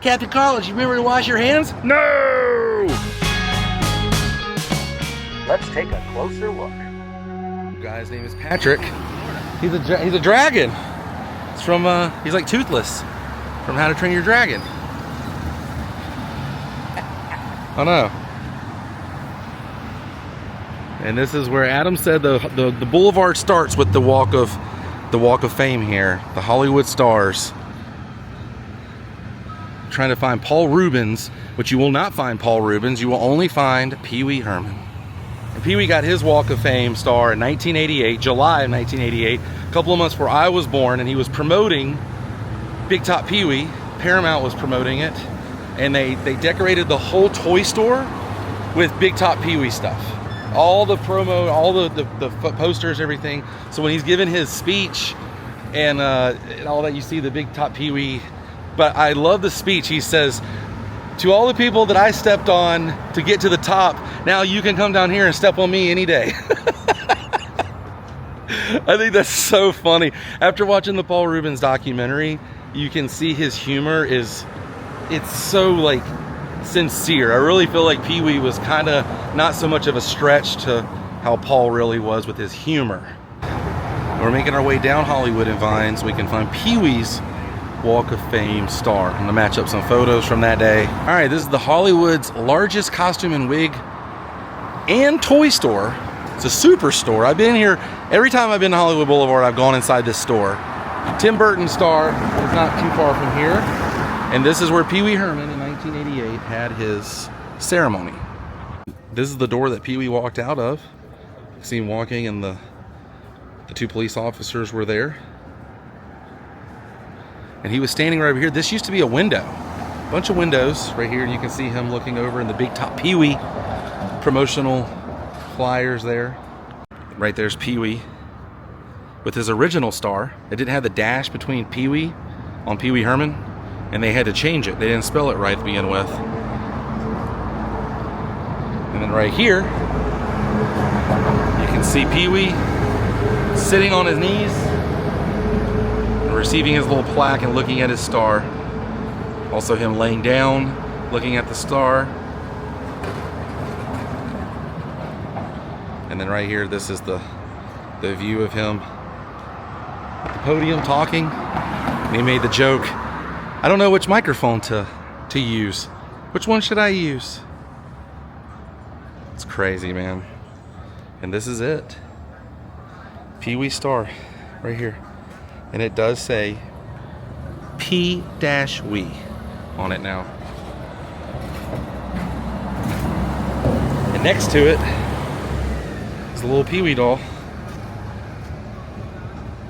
Captain Carl, did you remember to wash your hands? No! Let's take a closer look. The guy's name is Patrick. He's a dragon. It's from, he's like Toothless from How to Train Your Dragon. I know. And this is where Adam said the boulevard starts with the Walk of Fame here, the Hollywood stars. Trying to find Paul Rubens, but you will not find Paul Rubens. You will only find Pee Wee Herman. And Pee Wee got his Walk of Fame star in 1988, July of 1988, a couple of months before I was born, and he was promoting Big Top Pee Wee. Paramount was promoting it, and they decorated the whole toy store with Big Top Pee Wee stuff. All the promo, all the posters, everything. So when he's giving his speech and all that, you see the Big Top Pee Wee. But I love the speech. He says, to all the people that I stepped on to get to the top, now you can come down here and step on me any day. I think that's so funny. After watching the Paul Rubens documentary, you can see his humor it's so like sincere. I really feel like Pee Wee was kind of not so much of a stretch to how Paul really was with his humor. We're making our way down Hollywood and Vine so we can find Pee Wee's Walk of Fame star. I'm gonna match up some photos from that day. All right, this is the Hollywood's largest costume and wig and toy store. It's a super store. I've been here, every time I've been to Hollywood Boulevard, I've gone inside this store. Tim Burton star is not too far from here. And this is where Pee Wee Herman in 1988 had his ceremony. This is the door that Pee Wee walked out of. You see him walking and the two police officers were there. And he was standing right over here. This used to be a window. A bunch of windows right here. And you can see him looking over in the Big Top Pee Wee promotional flyers there. Right there's Pee Wee with his original star. It didn't have the dash between Pee Wee on Pee Wee Herman, and they had to change it. They didn't spell it right to begin with. And then right here, you can see Pee Wee sitting on his knees, receiving his little plaque and looking at his star. Also him laying down, looking at the star. And then right here, this is the view of him at the podium talking. And he made the joke, I don't know which microphone to use. Which one should I use? It's crazy, man. And this is it. Pee Wee star right here. And it does say P-Wee on it now. And next to it is a little Pee Wee doll.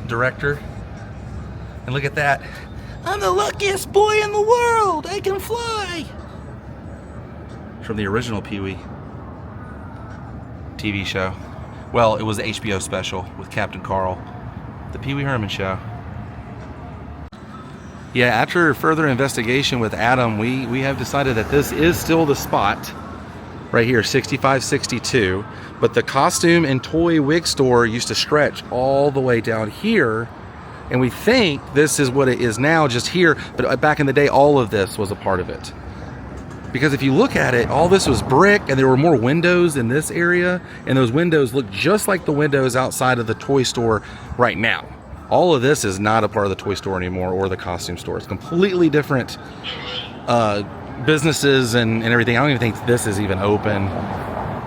Director. And look at that. I'm the luckiest boy in the world. I can fly. From the original Pee Wee TV show. Well, it was the HBO special with Captain Carl. The Pee Wee Herman show. Yeah, after further investigation with Adam, we have decided that this is still the spot right here, 6562. But the costume and toy wig store used to stretch all the way down here. And we think this is what it is now, just here. But back in the day, all of this was a part of it. Because if you look at it, all this was brick, and there were more windows in this area. And those windows look just like the windows outside of the toy store right now. All of this is not a part of the toy store anymore or the costume store. It's completely different businesses and everything. I don't even think this is even open.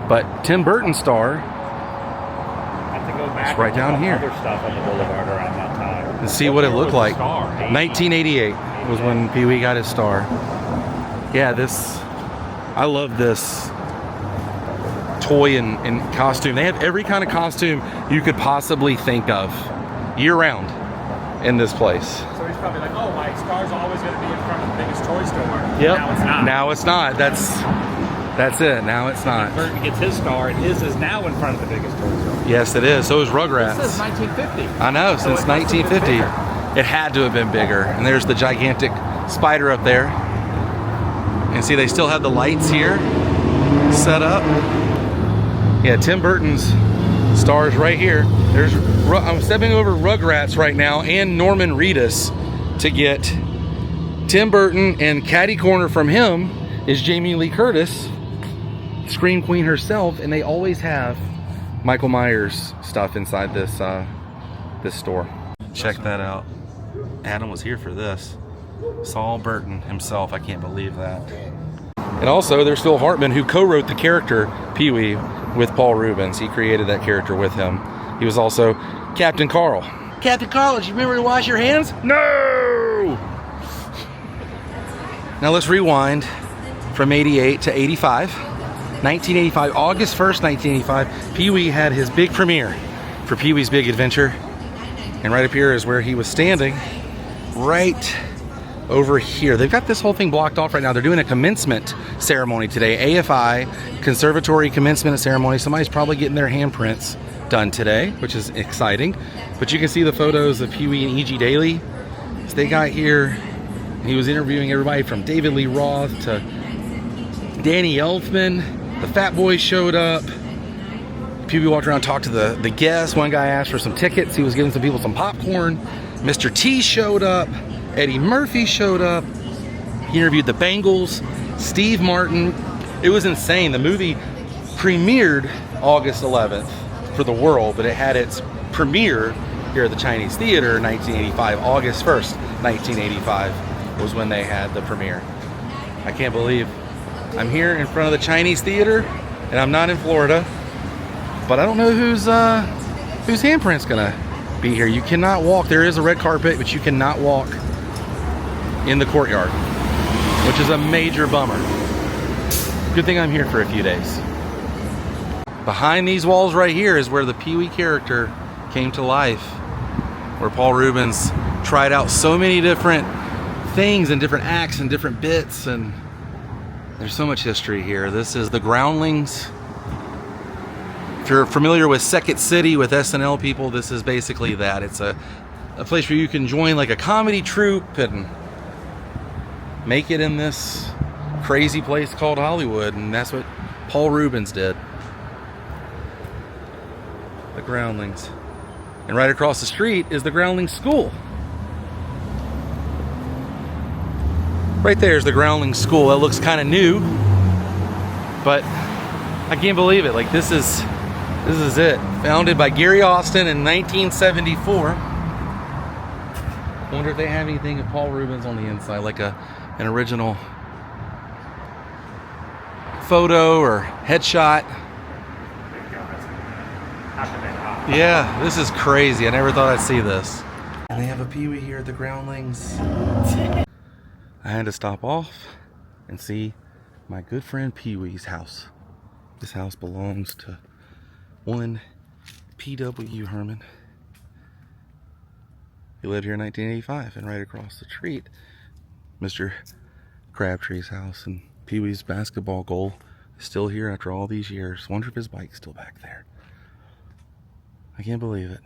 But Tim Burton star, I have to go back it's right down here. Other stuff on the boulevard around that time. And see what it looked like. 1988 was when Pee Wee got his star. Yeah, I love this toy and costume. They have every kind of costume you could possibly think of year-round in this place. So he's probably like, oh, my star's always going to be in front of the biggest toy store. Yep. Now it's not. Now it's not. That's it. Now it's not. Burton gets his star, and his is now in front of the biggest toy store. Yes, it is. So is Rugrats. This is 1950. I know, since 1950. It had to have been bigger. And there's the gigantic spider up there. And see, they still have the lights here set up. Yeah, Tim Burton's stars right here. I'm stepping over Rugrats right now and Norman Reedus to get Tim Burton, and catty corner from him is Jamie Lee Curtis, Scream Queen herself, and they always have Michael Myers stuff inside this this store. Check that out. Adam was here for this. Saul Burton himself. I can't believe that. And also, there's Phil Hartman, who co-wrote the character Pee-wee with Paul Rubens. He created that character with him. He was also Captain Carl. Captain Carl, did you remember to wash your hands? No! Now let's rewind from 88 to 85. 1985, August 1st, 1985, Pee-wee had his big premiere for Pee-wee's Big Adventure. And right up here is where he was standing, right over here. They've got this whole thing blocked off right now. They're doing a commencement ceremony today. AFI, Conservatory Commencement Ceremony. Somebody's probably getting their handprints done today, which is exciting. But you can see the photos of Pee-wee and E.G. Daily. So they got here, and he was interviewing everybody from David Lee Roth to Danny Elfman. The Fat Boys showed up. Pee-wee walked around and talked to the guests. One guy asked for some tickets. He was giving some people some popcorn. Mr. T showed up. Eddie Murphy showed up. He interviewed the Bengals, Steve Martin. It was insane. The movie premiered August 11th for the world, but it had its premiere here at the Chinese Theater in 1985. August 1st, 1985 was when they had the premiere. I can't believe I'm here in front of the Chinese Theater, and I'm not in Florida, but I don't know whose handprint's gonna be here. You cannot walk. There is a red carpet, but you cannot walk in the courtyard, which is a major bummer. Good thing I'm here for a few days. Behind these walls right here is where the Pee-wee character came to life, where Paul Rubens tried out so many different things and different acts and different bits, and there's so much history here. This is the Groundlings. If you're familiar with Second City with SNL people, this is basically that. It's a place where you can join like a comedy troupe and make it in this crazy place called Hollywood, and that's what Paul Rubens did. The Groundlings. And right across the street is the Groundlings School. Right there is the Groundlings School. That looks kind of new, but I can't believe it. Like this is it. Founded by Gary Austin in 1974. Wonder if they have anything of Paul Rubens on the inside, like an original photo or headshot. Yeah, this is crazy. I never thought I'd see this. And they have a Pee-wee here at the Groundlings. I had to stop off and see my good friend Pee-wee's house. This house belongs to one P.W. Herman. He lived here in 1985, and right across the street, Mr. Crabtree's house, and Pee-wee's basketball goal is still here after all these years. Wonder if his bike's still back there. I can't believe it.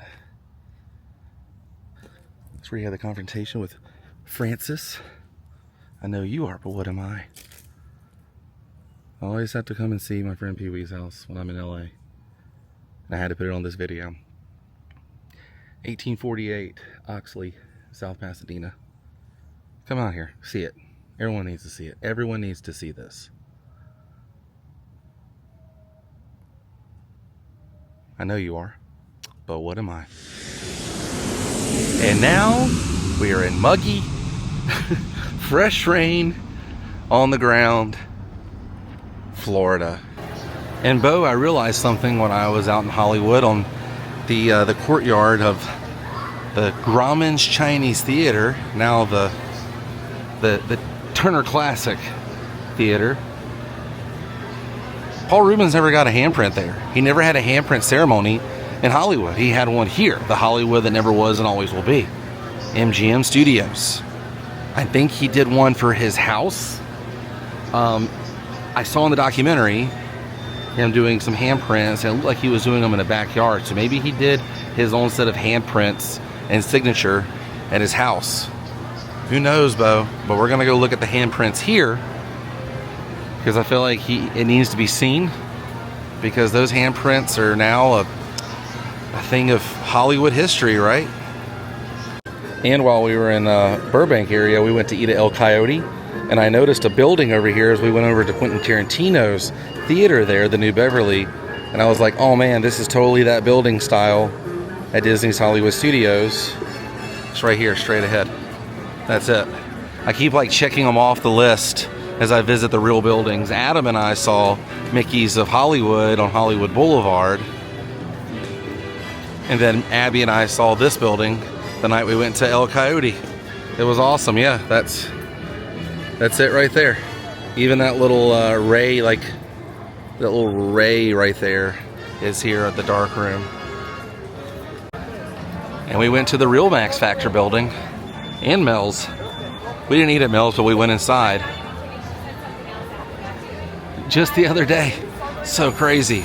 That's where he had the confrontation with Francis. I know you are, but what am I? I always have to come and see my friend Pee-wee's house when I'm in LA. And I had to put it on this video. 1848, Oxley, South Pasadena. Come out here, see it. Everyone needs to see it. Everyone needs to see this. I know you are, but what am I? And now we are in muggy, fresh rain on the ground, Florida. And Bo, I realized something when I was out in Hollywood on the courtyard of the Grauman's Chinese Theater, now the Turner Classic Theater. Paul Rubens never got a handprint there. He never had a handprint ceremony in Hollywood. He had one here, the Hollywood that never was and always will be. MGM Studios. I think he did one for his house. I saw in the documentary him doing some handprints, and it looked like he was doing them in the backyard. So maybe he did his own set of handprints and signature at his house. Who knows, Bo? But we're gonna go look at the handprints here, because I feel like it needs to be seen, because those handprints are now a thing of Hollywood history, right? And while we were in Burbank area, we went to eat at El Coyote, and I noticed a building over here as we went over to Quentin Tarantino's theater there, the New Beverly, and I was like, oh man, this is totally that building style at Disney's Hollywood Studios. It's right here, straight ahead. That's it. I keep like checking them off the list as I visit the real buildings. Adam and I saw Mickey's of Hollywood on Hollywood Boulevard. And then Abby and I saw this building the night we went to El Coyote. It was awesome. Yeah, that's it right there. Even that little ray, like that little ray right there is here at the dark room. And we went to the real Max Factor building and Mel's. We didn't eat at Mel's, but we went inside just the other day. So crazy.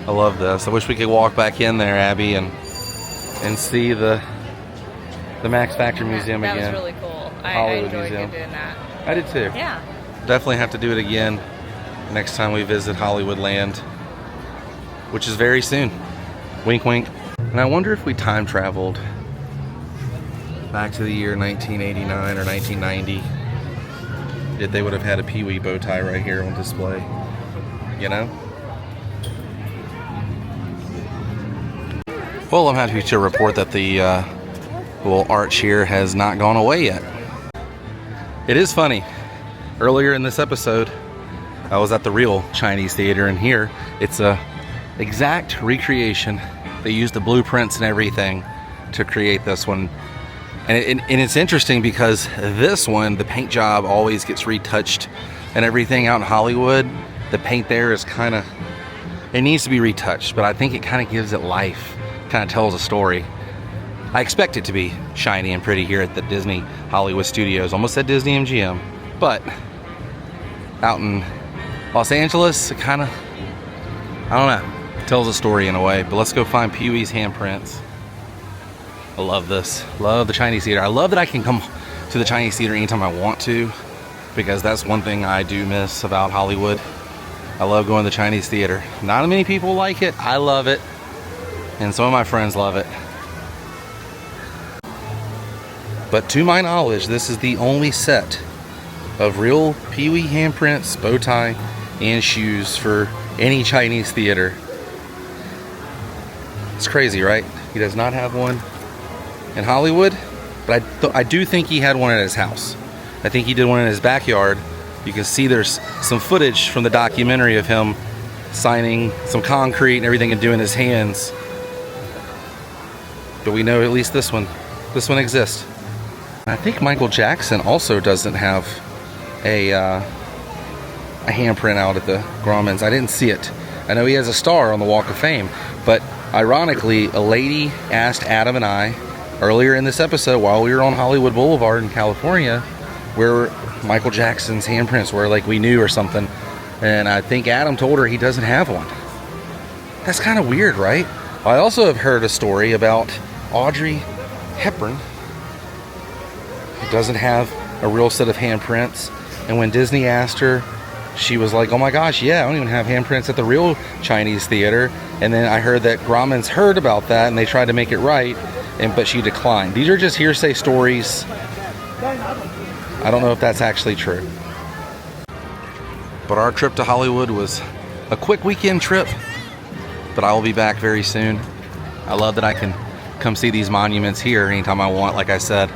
I love this. I wish we could walk back in there, Abby, and see the Max Factor Museum again. That was really cool. I Hollywood enjoyed Museum. doing that. I did too. Yeah. Definitely have to do it again next time we visit Hollywood Land, which is very soon. Wink, wink. And I wonder if we time traveled back to the year 1989 or 1990, if they would have had a Pee-wee bow tie right here on display, you know? Well, I'm happy to report that the little arch here has not gone away yet. It is funny. Earlier in this episode, I was at the real Chinese theater, and here it's a exact recreation. They used the blueprints and everything to create this one. And it's interesting because this one, the paint job always gets retouched and everything out in Hollywood. The paint there is kind of, it needs to be retouched, but I think it kind of gives it life, kind of tells a story. I expect it to be shiny and pretty here at the Disney Hollywood Studios. Almost said Disney-MGM, but out in Los Angeles, it kind of, I don't know, tells a story in a way. But let's go find Pee-wee's handprints. I love this. Love the Chinese theater. I love that I can come to the Chinese theater anytime I want to, because that's one thing I do miss about Hollywood. I love going to the Chinese theater. Not many people like it. I love it. And some of my friends love it. But to my knowledge, this is the only set of real Pee-wee handprints, bow tie, and shoes for any Chinese theater. It's crazy, right? He does not have one in Hollywood, but I do think he had one at his house. I think he did one in his backyard. You can see there's some footage from the documentary of him signing some concrete and everything and doing his hands. But we know at least this one exists. I think Michael Jackson also doesn't have a handprint out at the Groundlings. I didn't see it. I know he has a star on the Walk of Fame, but ironically, a lady asked Adam and I earlier in this episode while we were on Hollywood Boulevard in California where Michael Jackson's handprints were, like we knew or something. And I think Adam told her he doesn't have one. That's kind of weird, right? I also have heard a story about Audrey Hepburn, who doesn't have a real set of handprints. And when Disney asked her, she was like, oh my gosh, yeah, I don't even have handprints at the real Chinese theater. And then I heard that Groundlings heard about that and they tried to make it right, but she declined. These are just hearsay stories. I don't know if that's actually true. But our trip to Hollywood was a quick weekend trip, but I will be back very soon. I love that I can come see these monuments here anytime I want. Like I said,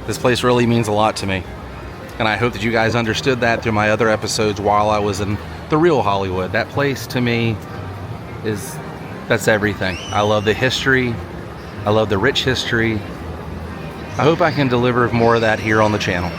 this place really means a lot to me. And I hope that you guys understood that through my other episodes while I was in the real Hollywood. That place to me that's everything. I love the history. I love the rich history. I hope I can deliver more of that here on the channel.